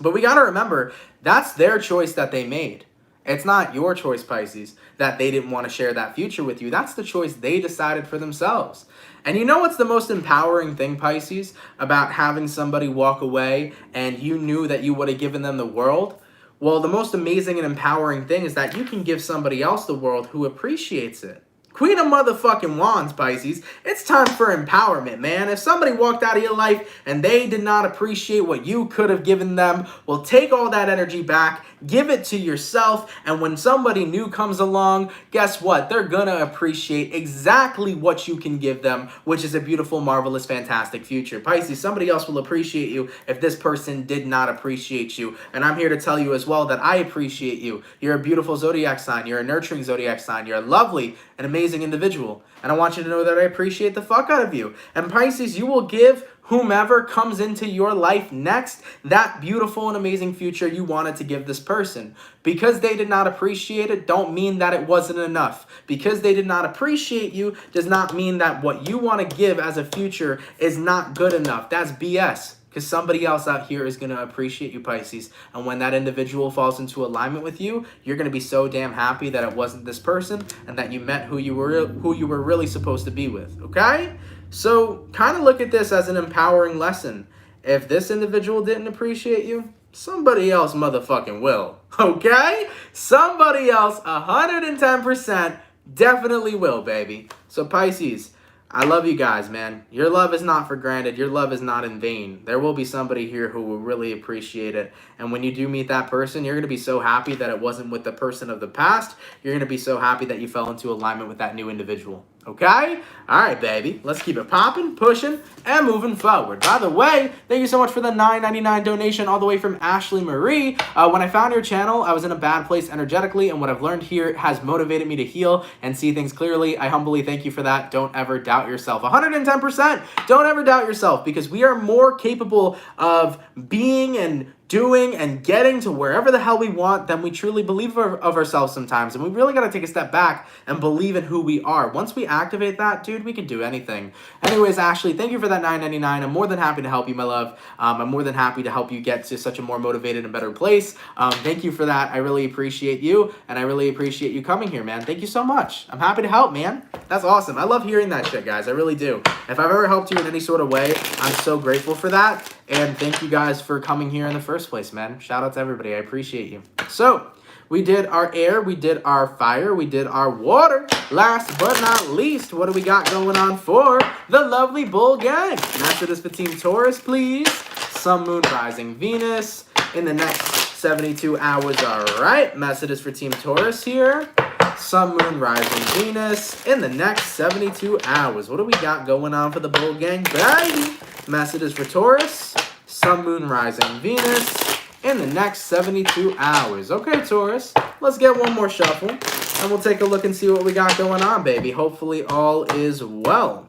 But we got to remember, that's their choice that they made. It's not your choice, Pisces, that they didn't want to share that future with you. That's the choice they decided for themselves. And you know what's the most empowering thing, Pisces, about having somebody walk away and you knew that you would have given them the world? Well, the most amazing and empowering thing is that you can give somebody else the world who appreciates it. Queen of motherfucking Wands, Pisces. It's time for empowerment, man. If somebody walked out of your life and they did not appreciate what you could have given them, well, take all that energy back, give it to yourself, and when somebody new comes along, guess what? They're gonna appreciate exactly what you can give them, which is a beautiful, marvelous, fantastic future. Pisces, somebody else will appreciate you if this person did not appreciate you. And I'm here to tell you as well that I appreciate you. You're a beautiful zodiac sign. You're a nurturing zodiac sign. You're a lovely and amazing individual. And I want you to know that I appreciate the fuck out of you. And Pisces, you will give whomever comes into your life next that beautiful and amazing future you wanted to give this person. Because they did not appreciate it, don't mean that it wasn't enough. Because they did not appreciate you does not mean that what you want to give as a future is not good enough. That's BS. Because somebody else out here is going to appreciate you, Pisces. And when that individual falls into alignment with you, you're going to be so damn happy that it wasn't this person and that you met who you were really supposed to be with, okay? So kind of look at this as an empowering lesson. If this individual didn't appreciate you, somebody else motherfucking will, okay? Somebody else 110% definitely will, baby. So Pisces, I love you guys, man. Your love is not for granted. Your love is not in vain. There will be somebody here who will really appreciate it. And when you do meet that person, you're going to be so happy that it wasn't with the person of the past. You're going to be so happy that you fell into alignment with that new individual. Okay? All right, baby. Let's keep it popping, pushing, and moving forward. By the way, thank you so much for the $9.99 donation all the way from Ashley Marie. When I found your channel, I was in a bad place energetically, and what I've learned here has motivated me to heal and see things clearly. I humbly thank you for that. Don't ever doubt yourself. 110%. Don't ever doubt yourself, because we are more capable of being and doing and getting to wherever the hell we want than we truly believe of ourselves sometimes. And we really got to take a step back and believe in who we are. Once we activate that, dude, we can do anything. Anyways, Ashley, thank you for that $9.99. I'm more than happy to help you, my love. I'm more than happy to help you get to such a more motivated and better place. Thank you for that. I really appreciate you, and I really appreciate you coming here, man. Thank you so much. I'm happy to help, man. That's awesome. I love hearing that shit, guys. I really do. If I've ever helped you in any sort of way, I'm so grateful for that. And thank you guys for coming here in the first place, man. Shout out to everybody. I appreciate you. So, we did our air, we did our fire, we did our water. Last but not least, what do we got going on for the lovely bull gang? Master this for Team Taurus, please. Sun, Moon, Rising, Venus in the next 72 hours. All right. Messages for Team Taurus here. Sun, Moon, Rising, Venus in the next 72 hours. What do we got going on for the bull gang, baby? Messages for Taurus. Sun, Moon, Rising, Venus in the next 72 hours. Okay, Taurus, let's get one more shuffle, and we'll take a look and see what we got going on, baby. Hopefully all is well.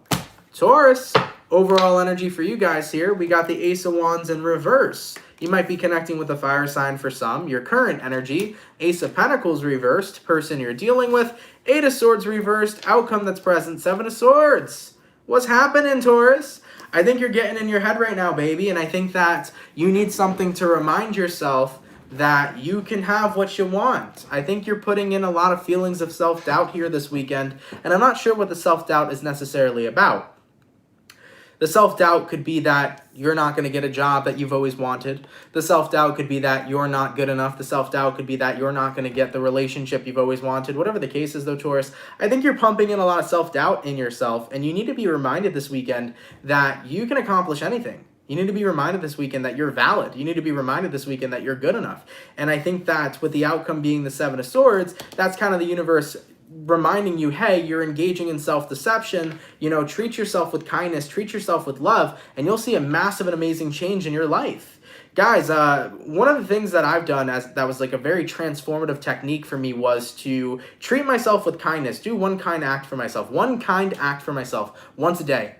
Taurus, overall energy for you guys here. We got the Ace of Wands in reverse. You might be connecting with a fire sign for some. Your current energy, Ace of Pentacles reversed, person you're dealing with, Eight of Swords reversed, outcome that's present, Seven of Swords. What's happening, Taurus? I think you're getting in your head right now, baby, and I think that you need something to remind yourself that you can have what you want. I think you're putting in a lot of feelings of self-doubt here this weekend, and I'm not sure what the self-doubt is necessarily about. The self-doubt could be that you're not going to get a job that you've always wanted. The self-doubt could be that you're not good enough. The self-doubt could be that you're not going to get the relationship you've always wanted. Whatever the case is, though, Taurus, I think you're pumping in a lot of self-doubt in yourself, and you need to be reminded this weekend that you can accomplish anything. You need to be reminded this weekend that you're valid. You need to be reminded this weekend that you're good enough. And I think that with the outcome being the Seven of Swords, that's kind of the universe reminding you, hey, you're engaging in self-deception, treat yourself with kindness, treat yourself with love, and you'll see a massive and amazing change in your life. Guys, one of the things that I've done that was like a very transformative technique for me was to treat myself with kindness, do one kind act for myself once a day.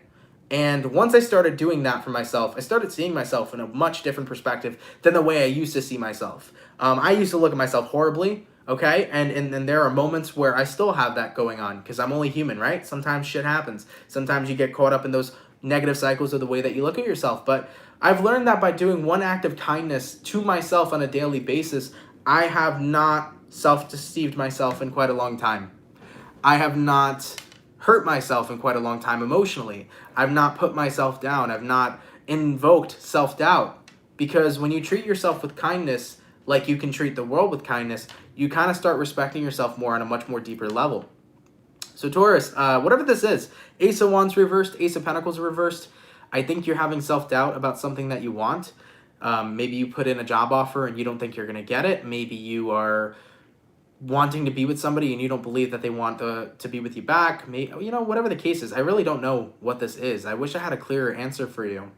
And once I started doing that for myself, I started seeing myself in a much different perspective than the way I used to see myself. I used to look at myself horribly. Okay, and there are moments where I still have that going on because I'm only human, right? Sometimes shit happens. Sometimes you get caught up in those negative cycles of the way that you look at yourself. But I've learned that by doing one act of kindness to myself on a daily basis, I have not self-deceived myself in quite a long time. I have not hurt myself in quite a long time emotionally. I've not put myself down. I've not invoked self-doubt. Because when you treat yourself with kindness, like you can treat the world with kindness, you kind of start respecting yourself more on a much more deeper level. So Taurus, whatever this is, Ace of Wands reversed, Ace of Pentacles reversed, I think you're having self-doubt about something that you want. Maybe you put in a job offer and you don't think you're going to get it. Maybe you are wanting to be with somebody and you don't believe that they want to be with you back. Maybe, whatever the case is, I really don't know what this is. I wish I had a clearer answer for you,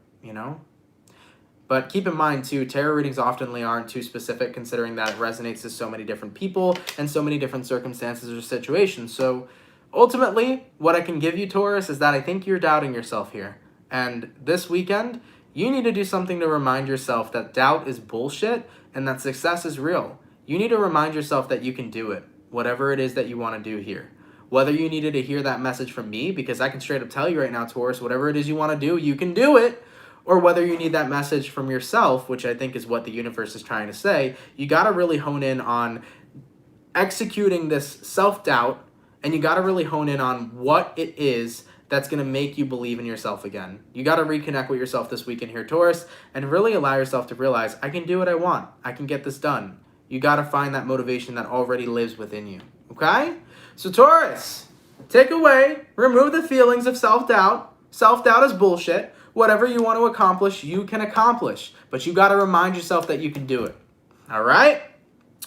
But keep in mind, too, tarot readings often aren't too specific, considering that it resonates to so many different people and so many different circumstances or situations. So ultimately, what I can give you, Taurus, is that I think you're doubting yourself here. And this weekend, you need to do something to remind yourself that doubt is bullshit and that success is real. You need to remind yourself that you can do it, whatever it is that you want to do here. Whether you needed to hear that message from me, because I can straight up tell you right now, Taurus, whatever it is you want to do, you can do it. Or whether you need that message from yourself, which I think is what the universe is trying to say, you got to really hone in on executing this self-doubt, and you got to really hone in on what it is that's going to make you believe in yourself again. You got to reconnect with yourself this weekend here, Taurus, and really allow yourself to realize, I can do what I want. I can get this done. You got to find that motivation that already lives within you, okay? So Taurus, take away, remove the feelings of self-doubt. Self-doubt is bullshit. Whatever you want to accomplish, you can accomplish. But you got to remind yourself that you can do it. All right?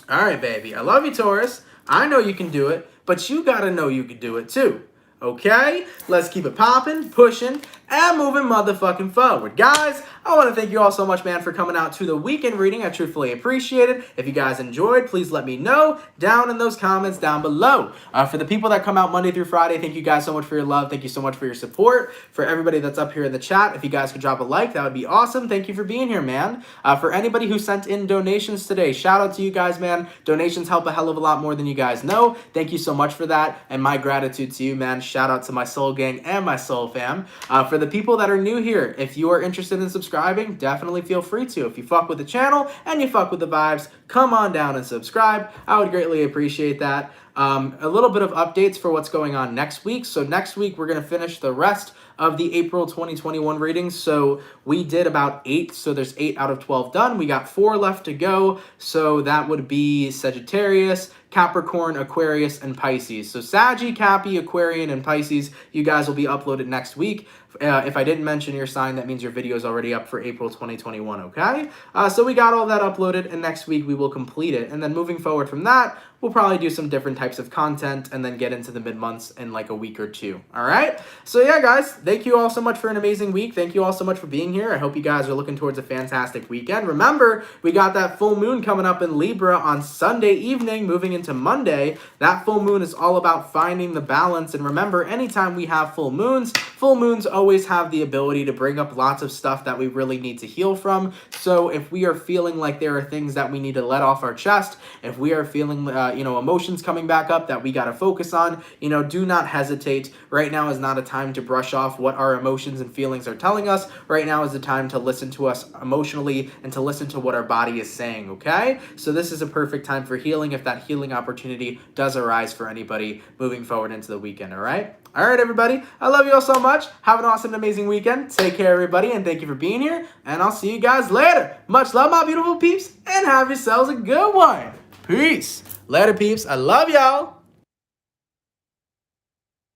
All right, baby. I love you, Taurus. I know you can do it, but you got to know you can do it too. Okay? Let's keep it popping, pushing, and moving motherfucking forward. Guys, I want to thank you all so much, man, for coming out to the weekend reading. I truthfully appreciate it. If you guys enjoyed, please let me know down in those comments down below. For the people that come out Monday through Friday, thank you guys so much for your love. Thank you so much for your support. For everybody that's up here in the chat, if you guys could drop a like, that would be awesome. Thank you for being here, man. For anybody who sent in donations today, shout out to you guys, man. Donations help a hell of a lot more than you guys know. Thank you so much for that. And my gratitude to you, man. Shout out to my soul gang and my soul fam. For the people that are new here, if you are interested in subscribing, definitely feel free to. If you fuck with the channel and you fuck with the vibes, come on down and subscribe. I would greatly appreciate that. A little bit of updates for what's going on next week. So next week, we're going to finish the rest of the April 2021 readings. So we did about 8. So there's 8 out of 12 done. We got 4 left to go. So that would be Sagittarius, Capricorn, Aquarius, and Pisces. So Saggy, Cappy, Aquarian, and Pisces, you guys will be uploaded next week. If I didn't mention your sign, that means your video is already up for April 2021, okay? So we got all that uploaded, and next week we will complete it. And then moving forward from that, we'll probably do some different types of content and then get into the mid-months in like a week or 2, all right? So yeah, guys, thank you all so much for an amazing week. Thank you all so much for being here. I hope you guys are looking towards a fantastic weekend. Remember, we got that full moon coming up in Libra on Sunday evening, moving into Monday. That full moon is all about finding the balance. And remember, anytime we have full moons always have the ability to bring up lots of stuff that we really need to heal from. So if we are feeling like there are things that we need to let off our chest, if we are feeling, emotions coming back up that we got to focus on, do not hesitate. Right now is not a time to brush off what our emotions and feelings are telling us. Right now is the time to listen to us emotionally and to listen to what our body is saying, okay? So this is a perfect time for healing if that healing opportunity does arise for anybody moving forward into the weekend, all right? All right, everybody. I love you all so much. Have an awesome, amazing weekend. Take care, everybody, and thank you for being here. And I'll see you guys later. Much love, my beautiful peeps, and have yourselves a good one. Peace. Later, peeps. I love y'all.